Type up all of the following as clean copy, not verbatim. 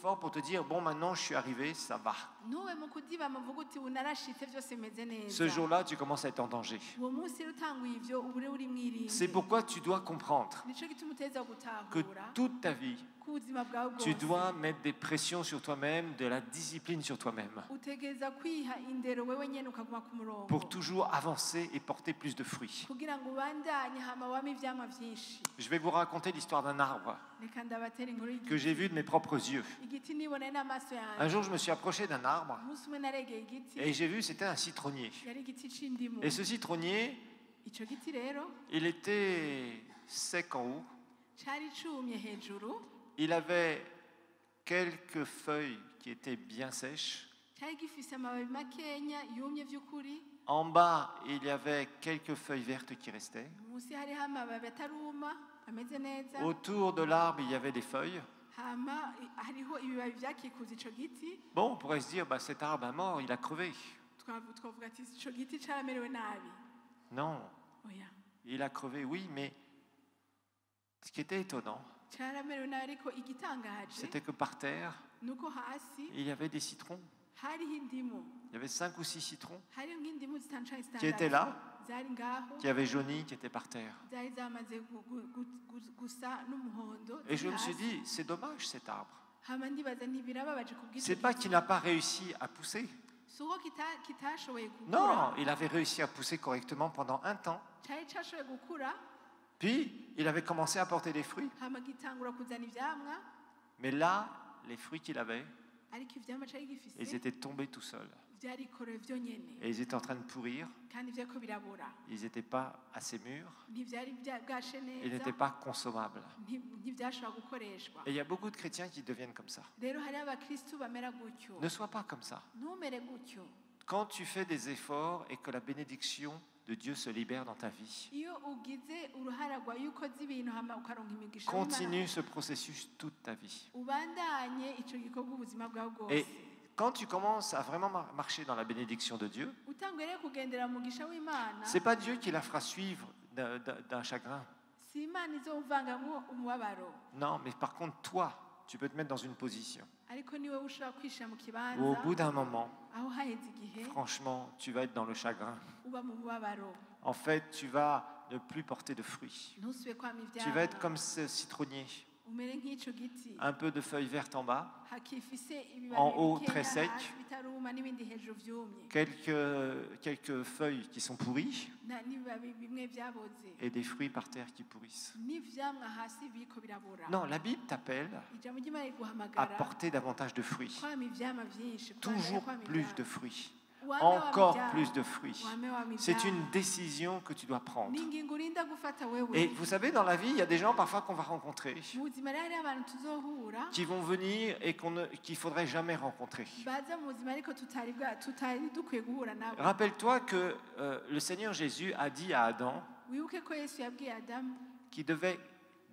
fort pour te dire, bon, maintenant je suis arrivé, ça va. ntube mu kudibama uvuga uti ubu narashitse byose bimeze neza. Ce jour-là, tu commences à être en danger. uwo munsi rero utanguye ivyo ubu rero uri mwirinde. C'est pourquoi tu dois comprendre nico gituma uteza que gutahura toute ta vie, ko ubuzima bwawe tu bwose dois mettre des pressions sur toi-même, de la discipline sur toi-même, utegereza kwiha indero wewe nyene ukaguma ku murongo pour toujours avancer et porter plus de fruits. kugira ngo ubandanye hama wame ivyamwa vyinshi. Je vais vous raconter l'histoire d'un arbre reka ndabatera inkuru que j'ai vu de mes propres yeux. igiti niboneye n'amaso Un yanje. jour, je me suis approché d'un arbre umunsi umwe naregeye igiti et j'ai vu c'était un citronnier. yari igiti c'indimu. Et ce citronnier, ico giti rero il était sec en haut. cari cumye hejuru, Il avait quelques feuilles qui étaient bien sèches. cari gifise amababi makenya yumye vy'ukuri. En bas, il y avait quelques feuilles vertes qui restaient. munsi hariho amababi ataruma ameze neza. Autour de l'arbre, il y avait des feuilles. hama hariho ibibabi vyakikuza ico giti. Bon, on pourrait se dire, bah, cet arbre est mort, il a crevé. twavuga ati ico giti caramerewe nabi. Non, oya il a crevé, oui, mais ce qui était étonnant, caramerewe nabi ariko igitangaje c'était que par terre, nuko hasi il y avait des citrons. hariho indimu. Il y avait 5 ou 6 citrons hariho nk'indimu zitanu canke qui étaient zitandatu là, zari ngaho qui avaient jauni, qui étaient par terre. zari zamaze gusa n'umuhondo. Et je ziri me suis hasi. dit, c'est dommage cet arbre. hama ndibaza ntibirababaje kubw'ico C'est pas giti. qu'il n'a pas réussi à pousser. si uko kitashoboye Non, gukura, il avait réussi à pousser correctement pendant un temps. cari cashoboye gukura Puis, il avait commencé à porter des fruits. hama gitangura kuzana ivyamwa, Mais là, les fruits qu'il avait, ariko ivyamwa cari ils gifise étaient tombés tout seuls. vyarikorewe vyonyene Et ils étaient en train de pourrir. kandi vyariko birabura. Ils n'étaient pas assez mûrs. ntivyari bwashe Ils neza, n'étaient pas consommables. ntivyashobora gukoreshwa. Et il y a beaucoup de chrétiens qui deviennent comme ça. rero hariho abakristu bamera gutyo. Ne sois pas comme ça. ntumere gutyo. Quand tu fais des efforts et que la bénédiction de Dieu se libère dans ta vie, iyo ugize uruhara rwa yuko ibintu hama ukaronka imigisha continue ce processus toute ta vie. ubandanye ico gikorwa ubuzima bwawe Et bwose. quand tu commences à vraiment marcher dans la bénédiction de Dieu, utanguye rero kugendera mu mugisha w'Imana, c'est pas Dieu qui la fera suivre d'un chagrin. si Imana izovangamo umubabaro, Non, mais par contre, toi, tu peux te mettre dans une position ariko niwe ushobora kwishira mu kibanza où au bout d'un moment, aho haheze igihe franchement, tu vas être dans le chagrin. uba mu mubabaro, En fait, tu vas ne plus porter de fruits. ntusubire kwama Tu vas être ivyamwa, comme ce citronnier, umere nk'ico giti un peu de feuilles vertes en bas, hakifise En haut, ibibabi très bikeya sec. hasi bitaruma n'ibindi hejuru vyumye quelques feuilles qui sont pourries n'ibibabi bimwe vyaboze et des fruits par terre qui pourrissent. n'ivyamwa hasi biriko birabura. Non, la Bible t'appelle ijambo ry'Imana à riguhamagara porter davantage de fruits. kwama ivyamwa vyinshi, Toujours kwama plus ivyamwa. de fruits. Wame wama Encore ivyamwa, plus de fruits. wame wama C'est ivyamwa. une décision que tu dois prendre. n'ingingo urinda gufata wewe. Et vous savez, dans la vie, il y a des gens parfois qu'on va rencontrer mu buzima rero hariho abantu tuzohura qui vont venir et qu'il ne faudrait jamais rencontrer. baza mu buzima ariko tutari dukwiye guhura nabo. Rappelle-toi que le Seigneur Jésus a dit à Adam wibuke ko Yesu yabwiye Adamu qu'il devait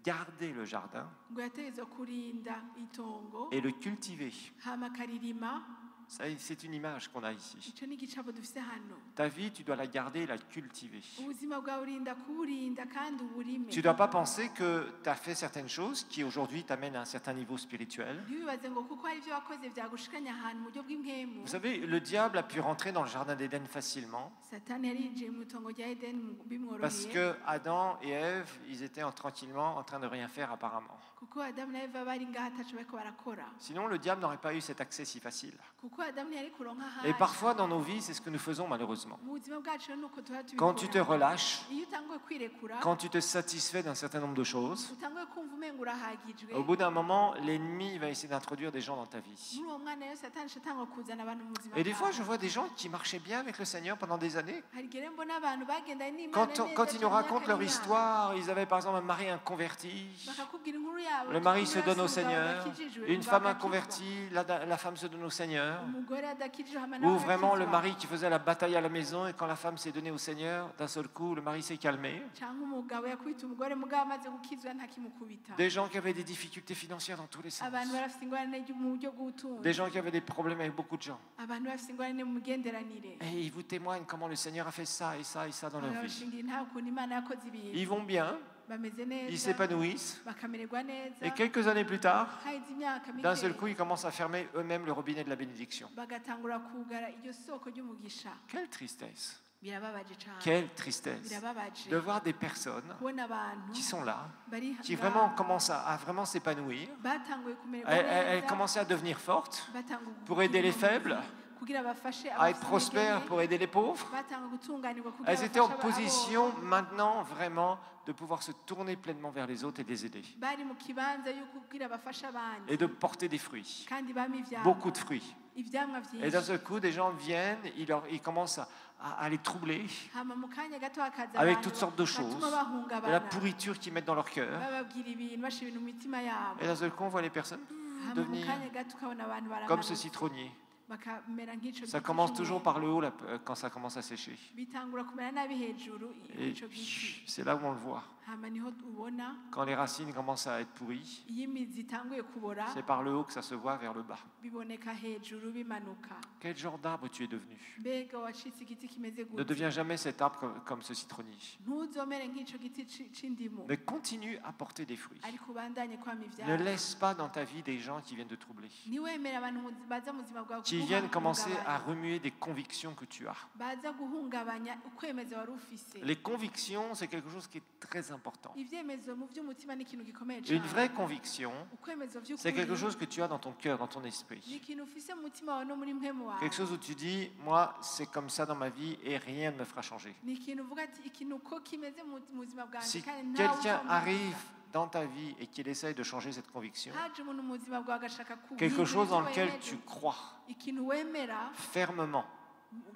garder le jardin ngo yategerezwa kurinda itongo et le cultiver. hama akaririma. Ça, c'est une image qu'on a ici. ico ni igicapo dufise hano. Ta vie, tu dois la garder et la cultiver. ubuzima bwawe urinda kuburinda kandi uburime. Tu ne dois pas penser que tu as fait certaines choses qui aujourd'hui t'amènent à un certain niveau spirituel. ntiwibaze ngo kuko hari ivyo wakoze vyagushikanya ahantu mu buryo bw'impwemu. Vous savez, le diable a pu rentrer dans le jardin d'Éden facilement satani yarinjiye mu itongo rya edeni parce bimworoheye que Adam et Ève, ils étaient tranquillement en train de rien faire apparemment. kuko Adamu na Eva bari ngaha ataco bariko barakora. Sinon, le diable n'aurait pas eu cet accès si facile. kuko Adamu ntiyari kuronka Et hafi. parfois, dans nos vies, c'est ce que nous faisons malheureusement. mu buzima bwacu rero nuko tuba Quand tu te tubikora. relâches, iyo utanguye kwirekura, quand tu te satisfais d'un certain nombre de choses, utanguye kumva umenga urahagijwe, au bout d'un moment, l'ennemi va essayer d'introduire des gens dans ta vie. muri uwo mwanya rero satani atangwa kuzana abantu mu buzima Et des fois, je bwawe. vois des gens qui marchaient bien avec le Seigneur pendant des années. hari igihe rero mbona abantu bagendanye n'Imana Quand neza ils nous cyane racontent leur y'akanyana. histoire, ils avaient par exemple un mari inconverti, bakakubwira inkuru yabo, le mari ukuntu se donne au basuka Seigneur, badakijijwe, une umugabo femme agakizwa. inconvertie, la femme se donne au Seigneur, umugore adakijijwe hama nawe ou vraiment le agakizwa. mari qui faisait la bataille à la maison et quand la femme s'est donnée au Seigneur, d'un seul coup, le mari s'est calmé. cyangwa umugabo yakubita umugore mugabo amaze gukizwa ntakimukubita. Des gens qui avaient des difficultés financières dans tous les sens. abantu barafite ingorane mu buryo bw'ubutunzi. Des gens qui avaient des problèmes avec beaucoup de gens. abantu bafite ingorane mu migenderanire. Et ils vous témoignent comment le Seigneur a fait ça et ça et ça dans leur vie. barabashingira nta kuntu Imana yakoze ibintu. Ils vont bien, bameze ils neza s'épanouissent, bakamererwa neza et quelques années plus tard, haheze imyaka d'un seul mike coup, ils commencent à fermer eux-mêmes le robinet de la bénédiction. bagatangura kugara iryo soko ry'umugisha. Quelle tristesse! Birababaje cyane, Quelle tristesse birababaje de voir des personnes kubona abantu qui sont là, bari qui vraiment commencent à vraiment s'épanouir. batanguye kumererwa Elles neza commencent à devenir fortes batanga pour aider les faibles, kugira bafashe à être prospères pour aider les pauvres. batanga gutunganirwa kugira Elles étaient en bafashe position maintenant vraiment de pouvoir se tourner pleinement vers les autres et de les aider. bari mu kibanza yuko kugira bafashe abandi Et de porter des fruits, kandi bama ivyamwa beaucoup de fruits. ivyamwa Et d'un vyinshi seul coup, des gens viennent, ils commencent à les troubler hama mu kanya gato hakaza avec abantu toutes sortes de choses, batuma de la bahungabana pourriture qu'ils mettent dans leur cœur. bababwira ibintu bashira ibintu mu mitima yabo Et d'un seul coup, on voit les personnes hama mu devenir kanya gato ukabona abantu comme ce baramanutse citronnier. bakamera nk'ico Ça giti commence c'umwembe. toujours par le haut quand ça commence à sécher. bitangura kumera nabi hejuru Et ico giti c'est là où on le voit. hama niho ubona Quand les racines commencent à être pourries, iyo imizi itanguye kubora c'est par le haut que ça se voit vers le bas. biboneka hejuru bimanuka. Quel genre d'arbre tu es devenu? Mbega wacitse igiti kimeze Ne gute deviens jamais cet arbre comme ce citronnier. ntuzomere nk'ico giti c'indimu Mais continue à porter des fruits. ariko ubandanye kwama Ne ivyamwa laisse pas dans ta vie des gens qui viennent te troubler, ntiwemere abantu baza mu buzima bwawe qui viennent commencer à remuer des convictions que tu as. baza guhungabanya ukwemeza wari ufise. Les convictions, c'est quelque chose qui est très important. Ivyemezo mu vy'umutima ni ikintu gikomeye Une cane. vraie conviction, Ukwemeza vy'ukuri c'est quelque chose que tu as dans ton cœur, dans ton ni esprit. ikintu ufise mu mutima wawe no muri mpwemu wawe. Quelque chose où tu dis, moi, c'est comme ça dans ma vie et rien ne me fera changer. ni ikintu uvuga ati ikintu uko kimeze mu buzima bwanje Si kandi ntawe quelqu'un uzompinduka. arrive dans ta vie et qu'il essaye de changer cette conviction, haje umuntu mu buzima bwawe agashaka quelque chose dans ivyo lequel wemeje, tu crois ikintu wemera fermement,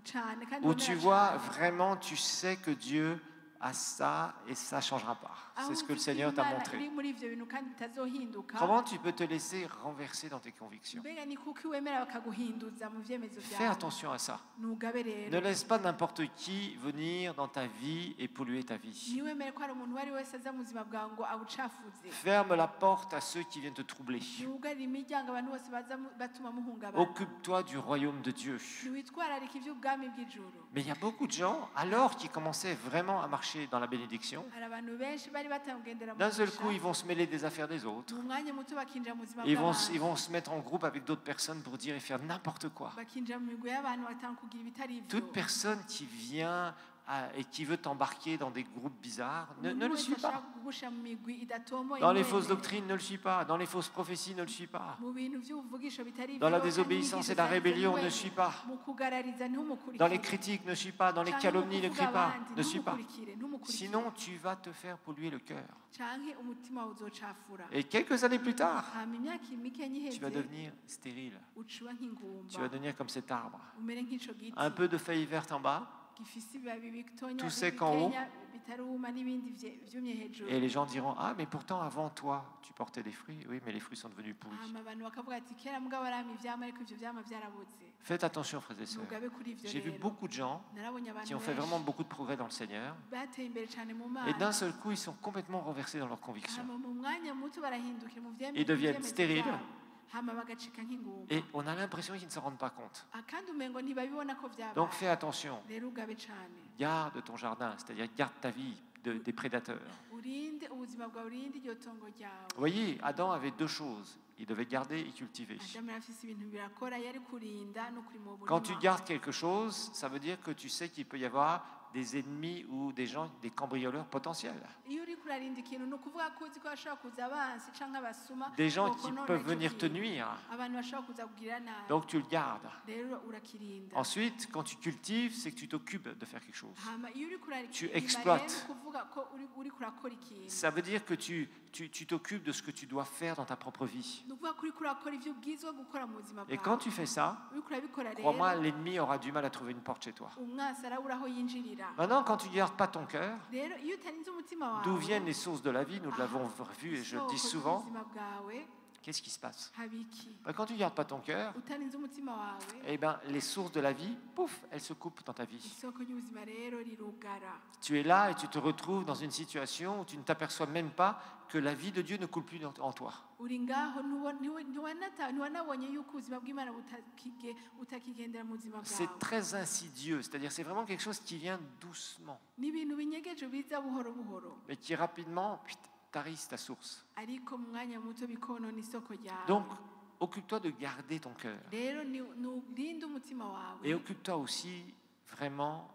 cane kandi où tu wemera vois cane. vraiment, tu sais que Dieu a ça et ça ne changera pas. Aho C'est ce que le ufite Seigneur t'a Imana montré. iri muri ivyo bintu kandi bitazohinduka. Comment tu peux te laisser renverser dans tes convictions? mbega ni kuko wemera bakaguhinduza mu vyemezo Fais vyawe. attention à ça. Nugabe rero Ne laisse pas n'importe qui venir dans ta vie et polluer ta vie. ntiwemere ko hari umuntu uwo ari wese aza mu buzima bwawe ngo awucafuze. Ferme la porte à ceux qui viennent te troubler. ntiwugarire imiryango abantu bose baza batuma muhungabana. Occupe-toi du royaume de Dieu. ntiwitwararike ivy'ubwami bw'ijuru. Mais il y a beaucoup de gens, alors qu'ils commençaient vraiment à marcher dans la bénédiction, hari abantu benshi bari batangendera mu d'un seul mugisha, coup, ils vont se mêler des affaires des autres. mu mwanya muto bakinjira mu buzima Ils bw'abantu. vont se mettre en groupe avec d'autres personnes pour dire et faire n'importe quoi. bakinjira mu migwi y'abantu batanga kugira ibitari ivyo. Toute personne qui vient et qui veut t'embarquer dans des groupes bizarres, ne Umuntu le wese suis ashaka pas. kugusha mu migwi idatomoye Dans les ntiwemere. fausses doctrines, ne le suis pas. Dans les fausses prophéties, ne le suis pas. mu bintu vy'ubuvugisho bitari Dans la ivyo, désobéissance kandi et la n'inyigisho rébellion, zitari ne ivyo, suis pas. mu kugarariza ntumukurikire. Dans les critiques, ne suis pas. Dans les Canke calomnies, ne mu kuvuga crie pas. abandi, Ne suis pas. ntumukurikire, ntumukurikire. Sinon, tu vas te faire polluer le cœur. canke umutima wawe uzocafura. Et quelques années plus tard, hama imyaka mikeya tu vas iheze devenir stérile. uciba nk'ingumba, Tu vas devenir comme cet arbre. umere nk'ico giti Un peu de feuilles vertes en bas, gifise ibibabi bitonya tout sec en haut. bikenya bitaruma n'ibindi vyumye hejuru. et les gens diront, ah, mais pourtant avant toi, tu portais des fruits. Oui, mais les fruits sont devenus pourris. hama abantu bakavuga ati kera mbwa barama ivyama ariko ivyo vyama vyarabuze. Faites attention, frères et sœurs. Nugabe kuri ivyo J'ai vu rero. beaucoup de gens narabonye qui abantu ont fait vraiment benshi beaucoup de progrès dans le Seigneur. bateye imbere cane mu Et d'un Mana, seul coup, ils sont complètement renversés dans leurs convictions. hama mu mwanya muto barahindukira mu Ils deviennent vyemezo stériles. vyabo, hama bagacika nk'ingumba. Et on a l'impression qu'ils ne s'en rendent pas compte. kandi umengo ntibabibona ko vyabaye. Donc fais attention. rero ugabe cane, Garde ton jardin, c'est-à-dire garde ta vie des prédateurs. urinde ubuzima bwawe, urinde iryo tongo ryawe. Vous voyez, Adam avait deux choses. Il devait garder et cultiver. Adamu yari afise ibintu birakora, yari kurinda no kurima uwo Quand tu murima. gardes quelque chose, ça veut dire que tu sais qu'il peut y avoir des ennemis ou des gens, des cambrioleurs potentiels. iyo uriko urarinda ikintu ni ukuvuga ko uzi ko hashobora kuza abansi canke abasuma Des gens qui bokonona peuvent ico venir te kintu. nuire. abantu bashobora kuza kugirira nabi, Donc tu le gardes. rero urakirinda. Ensuite, quand tu cultives, c'est que tu t'occupes de faire quelque chose. hama iyo uriko Tu urarima exploites. rero ni ukuvuga ko uriko urakora ikintu, Ça veut dire que tu t'occupes de ce que tu dois faire dans ta propre vie. ni ukuvuga ko uriko urakora ivyo ubwirizwa gukora mu buzima Et bwawe. quand tu fais ça, uriko urabikora crois-moi, rero l'ennemi aura du mal à trouver une porte chez toi. umwasi arabura aho yinjirira. Maintenant, quand tu ne gardes pas ton cœur, rero iyo utarinze umutima wawe, d'où viennent les sources de la vie, nous l'avons vu et je le dis isoko souvent, y'ubuzima bwawe, qu'est-ce qui se passe? haba iki Quand tu ne gardes pas ton cœur, utarinze umutima wawe eh ben, les sources de la vie, pouf, elles se coupent dans ta vie. isoko ry'ubuzima rero rirugara. Tu es là et tu te retrouves dans une situation où tu ne t'aperçois même pas que la vie de Dieu ne coule plus en toi. uri ngaho ntiwanabonye yuko ubuzima bw'Imana utakigendera mu buzima C'est bwawe. très insidieux, c'est-à-dire c'est vraiment quelque chose qui vient doucement, ni ibintu binyegeje biza buhoro buhoro mais qui rapidement tarisse ta source. ariko mu mwanya muto bikonona isoko ryawe. Donc, occupe-toi de garder ton cœur. rero nurinde umutima wawe Et occupe-toi aussi vraiment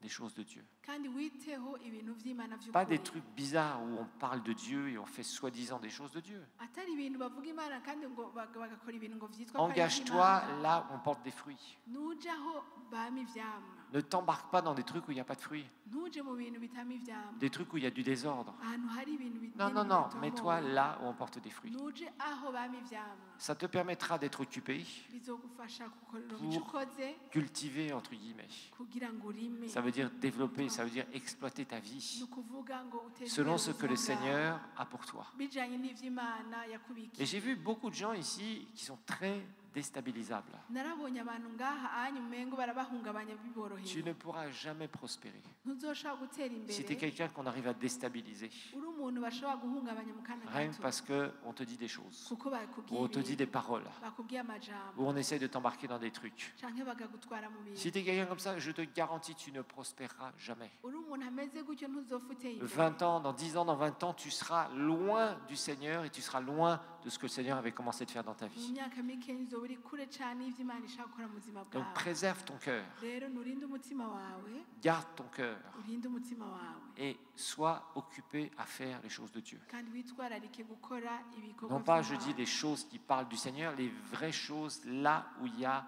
des choses de Dieu. kandi witeho ibintu vy'Imana Pas des vy'ukuri. trucs bizarres où on parle de Dieu et on fait soi-disant des choses de Dieu. atari ibintu bavuga Imana kandi ngo bagakora ibintu ngo vyitwa ko ari Engage-toi ivy'Imana. là où on porte des fruits. Nuja aho bama ivyamwa, Ne t'embarque pas dans des trucs où il n'y a pas de fruits, ntuje mu bintu bitama ivyamwa, des trucs où il y a du désordre. ahantu hari ibintu Non, non, non, mets-toi là où on porte des fruits. nuje aho bama ivyamwa. Ça te permettra d'être occupé, bizogufasha gukorera Pour- icyo ukoze cultiver, entre guillemets. kugira ngo urime. Ça veut dire développer, ça veut dire exploiter ta ni vie ukuvuga ngo uteze selon imbere ce que le ubuzima bwawe, Seigneur a pour toi. bijanye n'ivy'Imana Et yakubikiye. j'ai vu beaucoup de gens ici qui sont très déstabilisables. narabonye abantu ngaha anyu umengo barabahungabanya Tu biboroheye. ne pourras jamais prospérer ntuzoshobora gutera si tu es imbere quelqu'un qu'on arrive à déstabiliser, uri umuntu bashobora guhungabanya mu kana rien que gato parce qu'on te dit des choses, kuko ou bakubwiye on te dit ibintu, des paroles, bakubwiye amajambo ou on essaie de t'embarquer dans des trucs. canke bakagutwara mu Si bintu. tu es quelqu'un comme ça, je te garantis, tu ne prospéreras jamais. uri umuntu ameze gutyo ntuzopfa uteye imbere. 20 ans, dans 10 ans, dans 20 ans, tu seras loin du Seigneur et tu seras loin de ce que le Seigneur avait commencé de faire dans ta mu vie. myaka mike uzoba uri kure cane ivy'Imana ishaka gukora mu buzima Donc bwawe. préserve ton cœur, rero nurinde umutima wawe, garde ton cœur urinde umutima wawe, et sois occupé à faire les choses de Dieu. kandi witwararike gukora ibikorwa Non pas, je vy'Imana. dis, des choses qui parlent du Seigneur, les vraies choses, là où il y a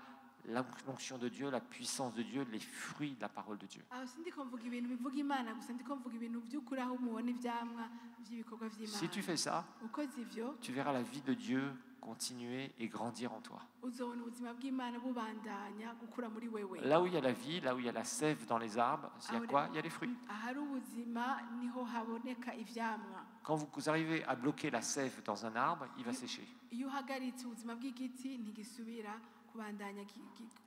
l'onction de Dieu, la puissance de Dieu, les fruits de la parole de Dieu. aho sindiko mvuga ibintu bivuga Imana gusa, ndiko mvuga ibintu vy'ukuri aho mubona ivyamwa vy'ibikorwa vy'Imana. Si tu fais ça, ukoze ivyo tu verras la vie de Dieu continuer et grandir en toi. uzobona ubuzima bw'Imana bubandanya gukura muri wewe. Là où il y a la vie, là où il y a la sève dans les arbres, il y a quoi? Il y a les fruits. ahari ubuzima niho haboneka ivyamwa. Quand vous arrivez à bloquer la sève dans un arbre, il va sécher. iyo uhagaritse ubuzima bw'igiti ntigisubira kubandanya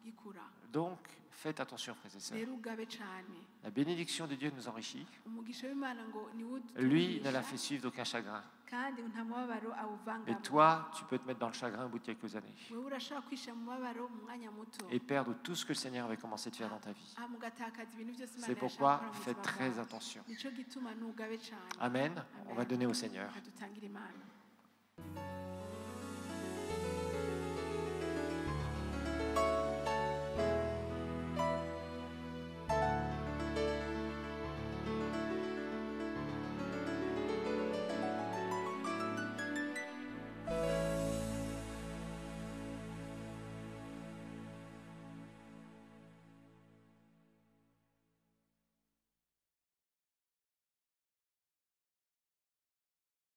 gikura. Donc, faites attention, frères et sœurs. rero ugabe cane. La bénédiction de Dieu nous enrichit. umugisha w'Imana ngo niwo Lui ne la fait suivre d'aucun chagrin. kandi nta mubabaro Mais awuvangamo. toi, tu peux te mettre dans le chagrin au bout de quelques années wewe urashobora kwishira mu mubabaro mu mwanya muto, et perdre tout ce que le Seigneur avait commencé de faire dans ta vie. mugatakaza ibintu byose Imana C'est yashaka pourquoi gukora mu faites buzima très bwawe. attention. nico gituma nugabe cane. Amen. On va donner au Seigneur. dutangire Imana.